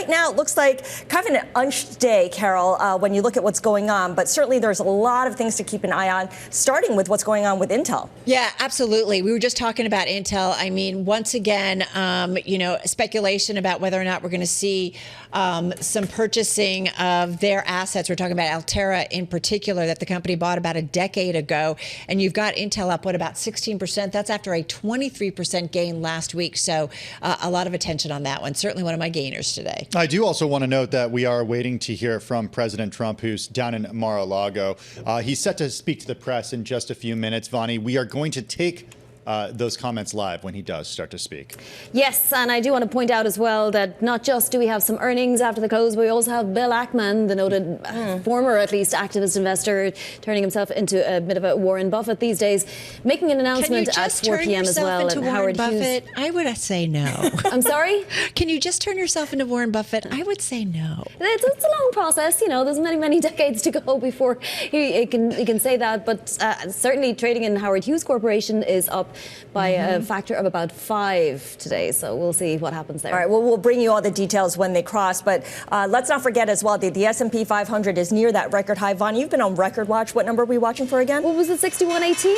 right now it looks like kind of an unched day, Carol, when you look at what's going on. But certainly there's a lot of things to keep an eye on, starting with what's going on with Intel. Yeah, absolutely. We were just talking about Intel. I mean, once again, speculation about whether or not we're going to see some purchasing of their assets. We're talking about Altera in particular, that the company bought about a decade ago. And you've got Intel up, about 16%. That's after a 23% gain last week. So a lot of attention on that one. Certainly one of my gainers today. I do also want to note that we are waiting to hear from President Trump, who's down in Mar-a-Lago. He's set to speak to the press in just a few minutes. Vonnie, we are going to take those comments live when he does start to speak. Yes, and I do want to point out as well that not just do we have some earnings after the close, but we also have Bill Akman, the noted former, at least, activist investor, turning himself into a bit of a Warren Buffett these days, making an announcement at 4 p.m. as well. Into Howard Buffett? Hughes. I would say no. I'm sorry? Can you just turn yourself into Warren Buffett? I would say no. It's a long process. There's many decades to go before he can say that. But certainly trading in Howard Hughes Corporation is up by a factor of about 5 today. So we'll see what happens there. All right, well, we'll bring you all the details when they cross. But let's not forget as well, the S&P 500 is near that record high. Vonnie, you've been on record watch. What number are we watching for again? What was it, 6118?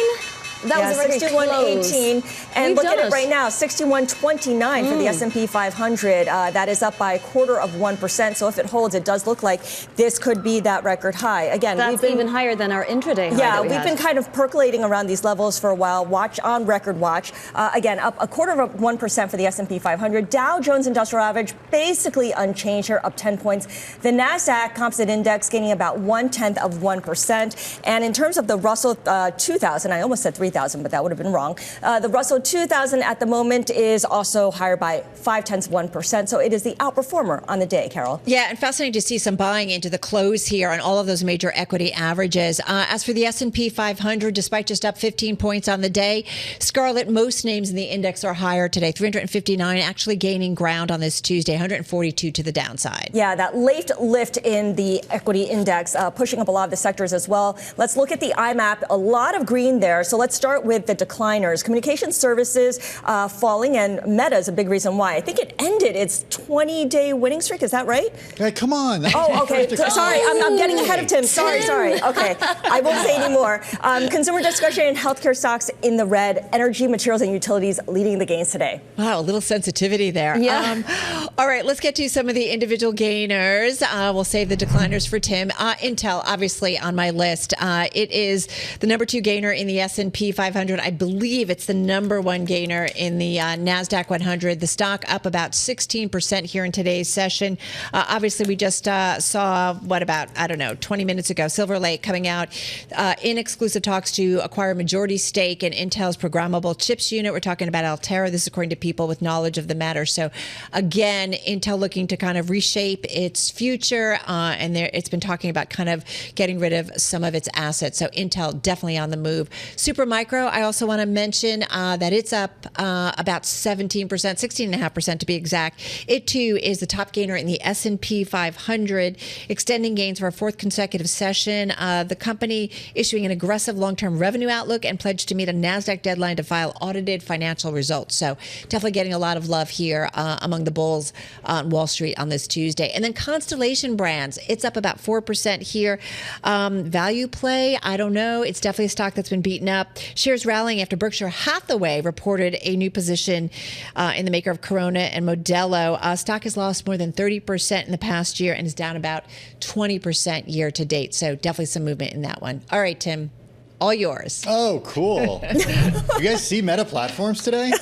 That was a 61.18, and look at it right now, 61.29 for the S&P 500. That is up by 1/4%. So if it holds, it does look like this could be that record high. Again, that's even higher than our intraday high. Yeah, we've been kind of percolating around these levels for a while. Watch on record watch. Again, up 1/4% for the S&P 500. Dow Jones Industrial Average basically unchanged here, up 10 points. The Nasdaq Composite Index gaining about 1/10%. And in terms of the Russell 2000, I almost said 3,000, but that would have been wrong. The Russell 2000 at the moment is also higher by 0.5%. So it is the outperformer on the day, Carol. Yeah, and fascinating to see some buying into the close here on all of those major equity averages. As for the S&P 500, despite just up 15 points on the day, Scarlet, most names in the index are higher today. 359 actually gaining ground on this Tuesday, 142 to the downside. Yeah, that late lift in the equity index pushing up a lot of the sectors as well. Let's look at the IMAP. A lot of green there. So let's start with the decliners. Communication services falling, and Meta is a big reason why. I think it ended its 20-day winning streak. Is that right? Hey, come on. Oh, okay. Sorry, I'm getting ahead of Tim. Sorry. Okay, I won't say anymore. Consumer discretionary and healthcare stocks in the red. Energy, materials, and utilities leading the gains today. Wow, a little sensitivity there. Yeah. All right, let's get to some of the individual gainers. We'll save the decliners for Tim. Intel, obviously, on my list. It is the number 2 gainer in the S&P 500. I believe it's the number 1 gainer in the NASDAQ 100. The stock up about 16% here in today's session. Obviously, we just saw, 20 minutes ago, Silver Lake coming out in exclusive talks to acquire a majority stake in Intel's programmable chips unit. We're talking about Altera. This is according to people with knowledge of the matter. So again, Intel looking to kind of reshape its future, and it's been talking about kind of getting rid of some of its assets. So Intel definitely on the move. Supermicro, I also want to mention that it's up about 17%, 16.5% to be exact. It too is the top gainer in the S&P 500, extending gains for a 4th consecutive session. The company issuing an aggressive long-term revenue outlook and pledged to meet a NASDAQ deadline to file audited financial results. So definitely getting a lot of love here among the bulls on Wall Street on this Tuesday. And then Constellation Brands, it's up about 4% here. Value play, I don't know. It's definitely a stock that's been beaten up. Shares rallying after Berkshire Hathaway reported a new position in the maker of Corona and Modelo. Stock has lost more than 30% in the past year and is down about 20% year to date. So definitely some movement in that one. All right, Tim. All yours. Oh, cool. You guys see Meta Platforms today?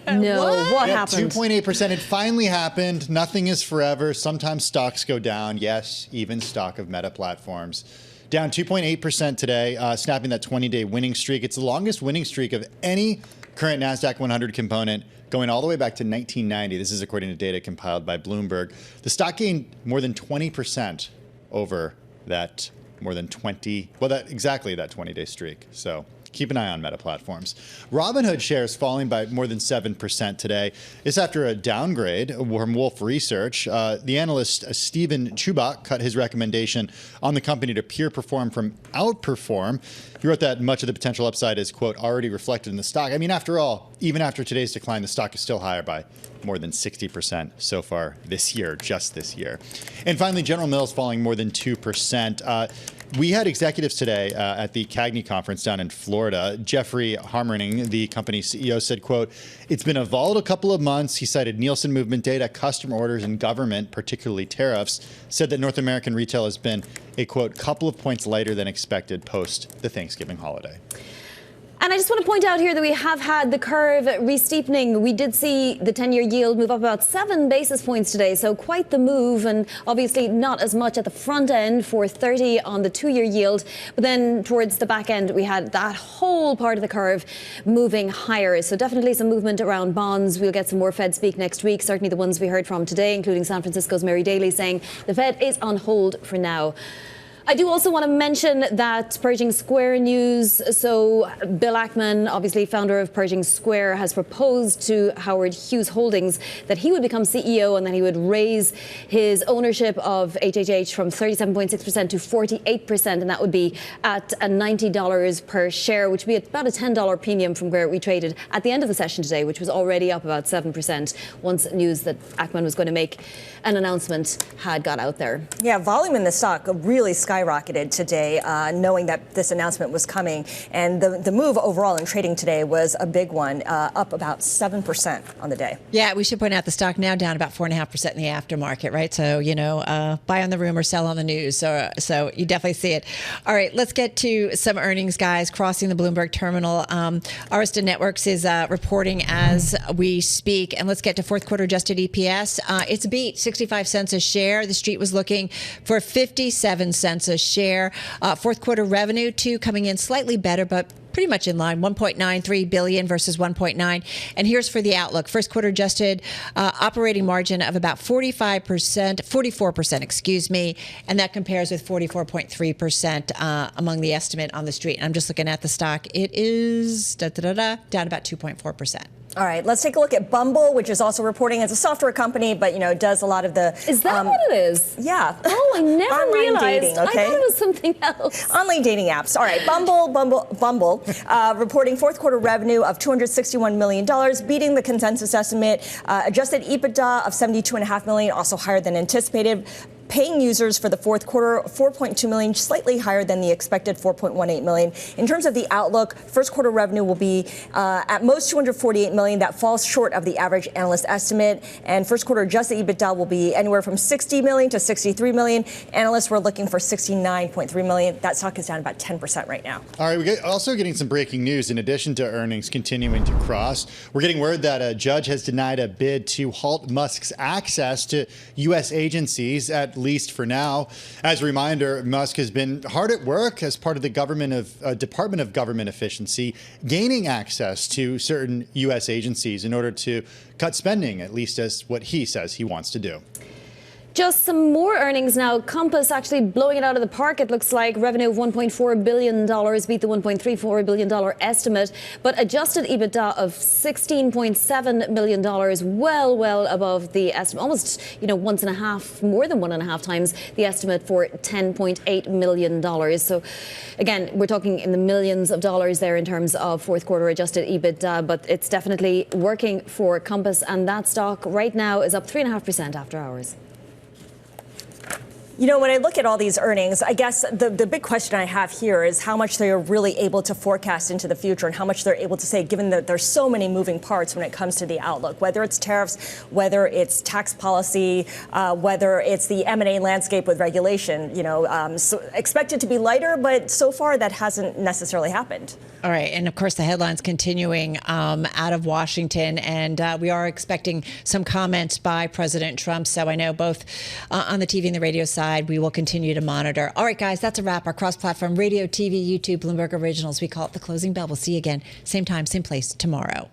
No. What happened? 2.8%. It finally happened. Nothing is forever. Sometimes stocks go down. Yes, even stock of Meta Platforms. Down 2.8% today, snapping that 20-day winning streak. It's the longest winning streak of any current NASDAQ 100 component, going all the way back to 1990. This is according to data compiled by Bloomberg. The stock gained more than 20% over that exactly that 20-day streak. So keep an eye on Meta Platforms. Robinhood shares falling by more than 7% today. It's after a downgrade from Wolfe Research. The analyst Stephen Chubak cut his recommendation on the company to peer perform from outperform. He wrote that much of the potential upside is, quote, already reflected in the stock. I mean, after all, even after today's decline, the stock is still higher by more than 60% so far this year, just this year. And finally, General Mills falling more than 2%. We had executives today at the CAGNY conference down in Florida. Jeffrey Harmening, the company's CEO, said, quote, "It's been a volatile couple of months." He cited Nielsen movement data, customer orders, and government, particularly tariffs, said that North American retail has been a, quote, "couple of points lighter than expected post the Thanksgiving holiday." And I just want to point out here that we have had the curve re-steepening. We did see the 10-year yield move up about 7 basis points today, so quite the move, and obviously not as much at the front end for 30 on the 2-year yield. But then towards the back end, we had that whole part of the curve moving higher. So definitely some movement around bonds. We'll get some more Fed speak next week, certainly the ones we heard from today, including San Francisco's Mary Daly saying the Fed is on hold for now. I do also want to mention that Pershing Square news. So Bill Akman, obviously founder of Pershing Square, has proposed to Howard Hughes Holdings that he would become CEO and that he would raise his ownership of HHH from 37.6% to 48%. And that would be at $90 per share, which would be about a $10 premium from where we traded at the end of the session today, which was already up about 7% once news that Akman was going to make an announcement had got out there. Yeah, volume in the stock really skyrocketed today, knowing that this announcement was coming. And the move overall in trading today was a big one, up about 7% on the day. Yeah, we should point out the stock now down about 4.5% in the aftermarket, right? So, buy on the rumor, sell on the news. So you definitely see it. All right, let's get to some earnings, guys. Crossing the Bloomberg terminal. Arista Networks is reporting as we speak. And let's get to fourth quarter adjusted EPS. It's a beat, 65 cents a share. The street was looking for 57 cents a share. Fourth quarter revenue, too, coming in slightly better, but pretty much in line, 1.93 billion versus 1.9. And here's for the outlook. First quarter adjusted operating margin of about 44%, excuse me. And that compares with 44.3% among the estimate on the street. And I'm just looking at the stock. It is down about 2.4%. All right, let's take a look at Bumble, which is also reporting as a software company, but, does a lot of Is that what it is? Yeah. Oh, I never Online realized. dating, okay? I thought it was something else. Online dating apps. All right, Bumble, reporting fourth quarter revenue of $261 million, beating the consensus estimate. Adjusted EBITDA of $72.5 million, also higher than anticipated. Paying users for the fourth quarter, 4.2 million, slightly higher than the expected 4.18 million. In terms of the outlook, first quarter revenue will be at most 248 million. That falls short of the average analyst estimate. And first quarter adjusted EBITDA will be anywhere from 60 million to 63 million. Analysts were looking for 69.3 million. That stock is down about 10% right now. All right, we're also getting some breaking news. In addition to earnings continuing to cross, we're getting word that a judge has denied a bid to halt Musk's access to U.S. agencies, at least for now. As a reminder, Musk has been hard at work as part of the Department of Government Efficiency, gaining access to certain U.S. agencies in order to cut spending, at least as what he says he wants to do. Just some more earnings now. Compass actually blowing it out of the park. It looks like revenue of $1.4 billion beat the $1.34 billion estimate, but adjusted EBITDA of $16.7 million, well above the estimate, almost, more than 1.5 times the estimate for $10.8 million. So again, we're talking in the millions of dollars there in terms of fourth quarter adjusted EBITDA, but it's definitely working for Compass, and that stock right now is up 3.5% after hours. When I look at all these earnings, I guess the big question I have here is how much they are really able to forecast into the future and how much they're able to say, given that there's so many moving parts when it comes to the outlook, whether it's tariffs, whether it's tax policy, whether it's the M&A landscape with regulation, so expected to be lighter, but so far that hasn't necessarily happened. All right. And of course, the headlines continuing out of Washington. And we are expecting some comments by President Trump. So I know both on the TV and the radio side, we will continue to monitor. All right, guys, that's a wrap. Our cross-platform radio, TV, YouTube, Bloomberg Originals. We call it the closing bell. We'll see you again. Same time, same place tomorrow.